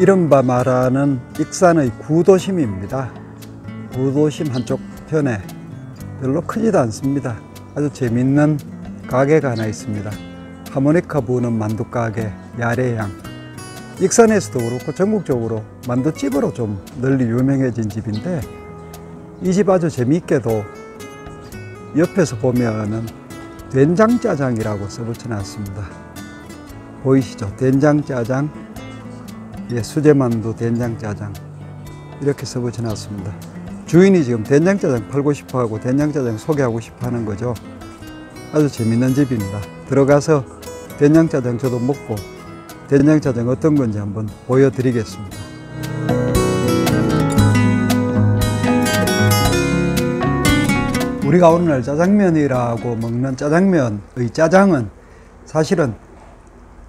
이른바 말하는 익산의 구도심입니다. 구도심 한쪽 편에 별로 크지도 않습니다. 아주 재밌는 가게가 하나 있습니다. 하모니카 부는 만두가게 야래양. 익산에서도 그렇고 전국적으로 만두집으로 좀 널리 유명해진 집인데, 이 집 아주 재미있게도 옆에서 보면은 된장짜장이라고 써붙여놨습니다. 보이시죠? 된장짜장, 예, 수제만두 된장짜장 이렇게 써붙여놨습니다. 주인이 지금 된장짜장 팔고 싶어하고 된장짜장 소개하고 싶어하는 거죠. 아주 재밌는 집입니다. 들어가서 된장짜장 저도 먹고 된장짜장 어떤 건지 한번 보여드리겠습니다. 우리가 오늘날 짜장면이라고 먹는 짜장면의 짜장은 사실은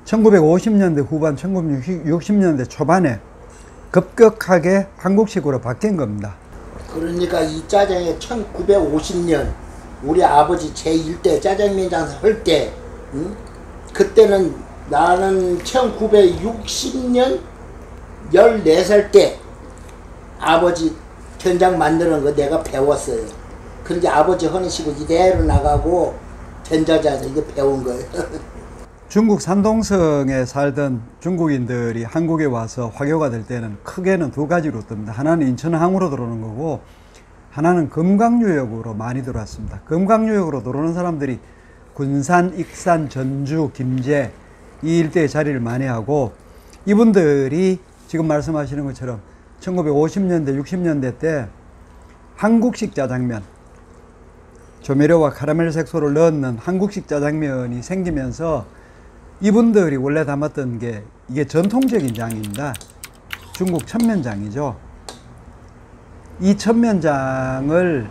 1950년대 후반, 1960년대 초반에 급격하게 한국식으로 바뀐 겁니다. 그러니까 이 짜장이 1950년 우리 아버지 제1대 짜장면 장사 할 때, 응? 그때는 나는 1960년 14살 때 아버지 된장 만드는 거 내가 배웠어요. 그런데 아버지 하는 식으로 이대로 나가고 된장짜장 이거 배운 거예요. 중국 산동성에 살던 중국인들이 한국에 와서 화교가 될 때는 크게는 두 가지로 뜹니다. 하나는 인천항으로 들어오는 거고, 하나는 금강유역으로 많이 들어왔습니다. 금강유역으로 들어오는 사람들이 군산, 익산, 전주, 김제 이 일대에 자리를 많이 하고, 이분들이 지금 말씀하시는 것처럼 1950년대, 60년대 때 한국식 짜장면, 조미료와 카라멜 색소를 넣는 한국식 짜장면이 생기면서 이분들이 원래 담았던 게 이게 전통적인 장입니다. 중국 천면장이죠. 이 천면장을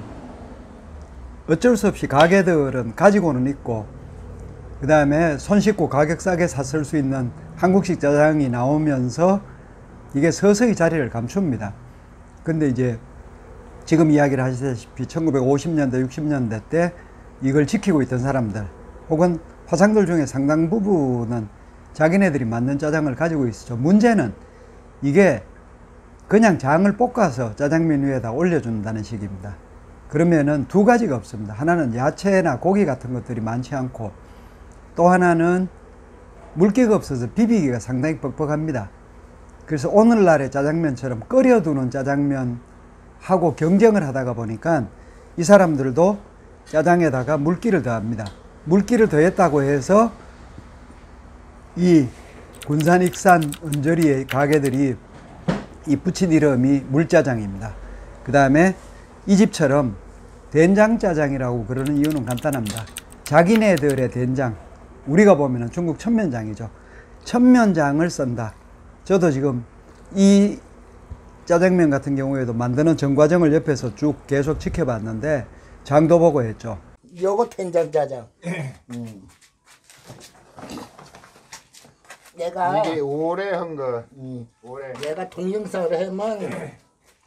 어쩔 수 없이 가게들은 가지고는 있고, 그 다음에 손 씻고 가격 싸게 샀을 수 있는 한국식 짜장이 나오면서 이게 서서히 자리를 감춥니다. 근데 이제 지금 이야기를 하시다시피 1950년대, 60년대 때 이걸 지키고 있던 사람들, 혹은 화상들 중에 상당 부분은 자기네들이 만든 짜장을 가지고 있었죠. 문제는 이게 그냥 장을 볶아서 짜장면 위에다 올려준다는 식입니다. 그러면은 두 가지가 없습니다. 하나는 야채나 고기 같은 것들이 많지 않고, 또 하나는 물기가 없어서 비비기가 상당히 뻑뻑합니다. 그래서 오늘날의 짜장면처럼 끓여두는 짜장면하고 경쟁을 하다가 보니까 이 사람들도 짜장에다가 물기를 더합니다. 물기를 더했다고 해서 이 군산, 익산, 언저리의 가게들이 이 붙인 이름이 물짜장입니다. 그 다음에 이 집처럼 된장짜장이라고 그러는 이유는 간단합니다. 자기네들의 된장, 우리가 보면은 중국 천면장이죠. 천면장을 쓴다. 저도 지금 이 짜장면 같은 경우에도 만드는 전 과정을 옆에서 쭉 계속 지켜봤는데 장도 보고 했죠. 요거 된장짜장. 내가 이게 오래 한 거. 오래. 내가 동영상을 하면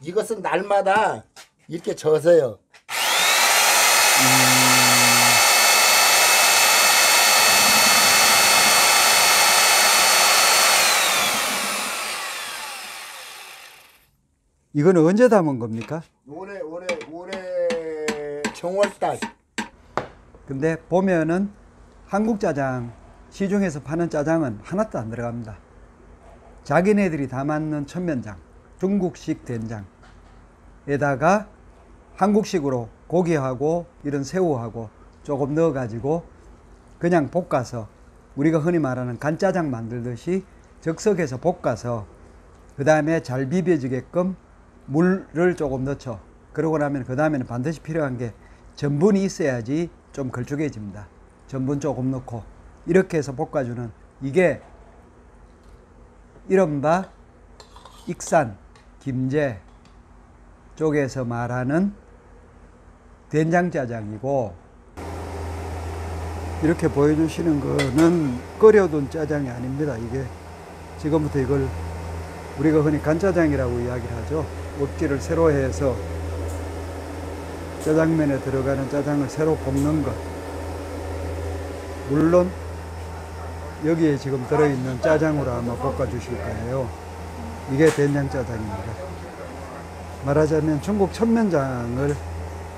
이것은 날마다 이렇게 져서요. 이거는 언제 담은 겁니까? 올해 정월달. 근데 보면은 한국 짜장, 시중에서 파는 짜장은 하나도 안 들어갑니다. 자기네들이 담았는 천면장, 중국식 된장에다가 한국식으로 고기하고 이런 새우하고 조금 넣어가지고 그냥 볶아서, 우리가 흔히 말하는 간짜장 만들듯이 즉석에서 볶아서 그 다음에 잘 비벼지게끔 물을 조금 넣죠. 그러고 나면 그 다음에는 반드시 필요한 게 전분이 있어야지 좀 걸쭉해집니다. 전분 조금 넣고 이렇게 해서 볶아주는, 이게 이른바 익산, 김제 쪽에서 말하는 된장짜장이고, 이렇게 보여주시는 거는 끓여둔 짜장이 아닙니다. 이게 지금부터 이걸 우리가 흔히 간짜장이라고 이야기를 하죠. 엎질을 새로 해서 짜장면에 들어가는 짜장을 새로 볶는 것. 물론 여기에 지금 들어있는 짜장으로 아마 볶아 주실 거예요. 이게 된장짜장입니다. 말하자면 중국 천면장을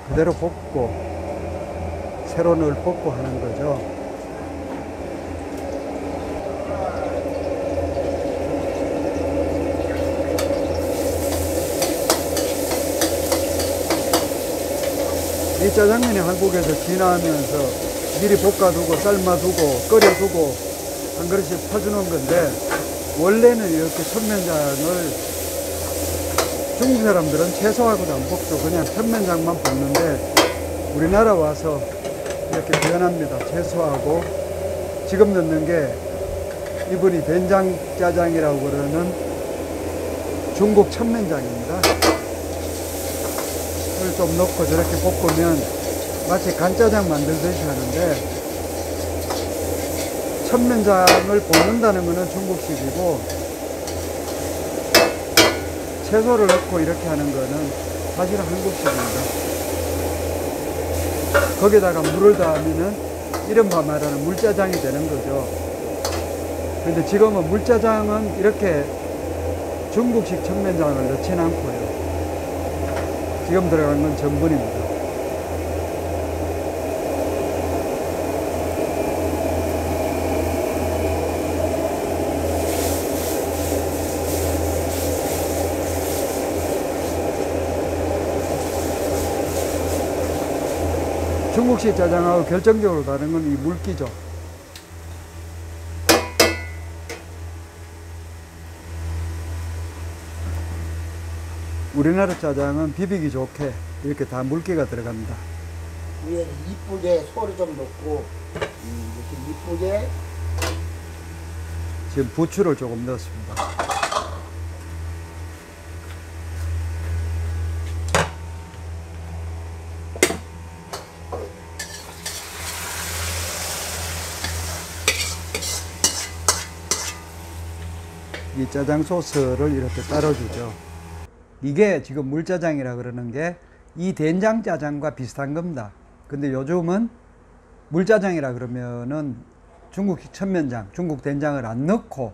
그대로 볶고 새로 늘 볶고 하는 거죠. 이 짜장면이 한국에서 진화하면서 미리 볶아두고 삶아두고 끓여두고 한 그릇씩 퍼주는 건데, 원래는 이렇게 천면장을 중국 사람들은 채소하고도 안 볶죠. 그냥 천면장만 볶는데 우리나라 와서 이렇게 변합니다. 채소하고 지금 넣는 게 이분이 된장짜장이라고 그러는 중국 천면장입니다. 을 좀 넣고 저렇게 볶으면 마치 간짜장 만들듯이 하는데, 천면장을 볶는다는 것은 중국식이고 채소를 넣고 이렇게 하는 거는 사실은 한국식입니다. 거기다가 물을 더하면은 이른바 말하는 물짜장이 되는 거죠. 그런데 지금은 물짜장은 이렇게 중국식 천면장을 넣지는 않고요. 지금 들어간 건 전분입니다. 중국식 짜장하고 결정적으로 다른 건 이 물기죠. 우리나라 짜장은 비비기 좋게 이렇게 다 물기가 들어갑니다. 위에 이쁘게 소를 좀 넣고 이렇게 이쁘게. 지금 부추를 조금 넣었습니다. 이 짜장 소스를 이렇게 따라주죠. 이게 지금 물짜장이라 그러는 게 이 된장짜장과 비슷한 겁니다. 근데 요즘은 물짜장이라 그러면은 중국식 천면장, 중국 된장을 안 넣고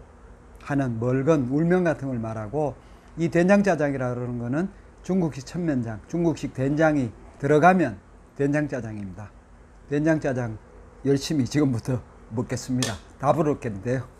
하는 멀건 울면 같은 걸 말하고, 이 된장짜장이라 그러는 거는 중국식 천면장, 중국식 된장이 들어가면 된장짜장입니다. 된장짜장 열심히 지금부터 먹겠습니다. 다 부럽겠는데요.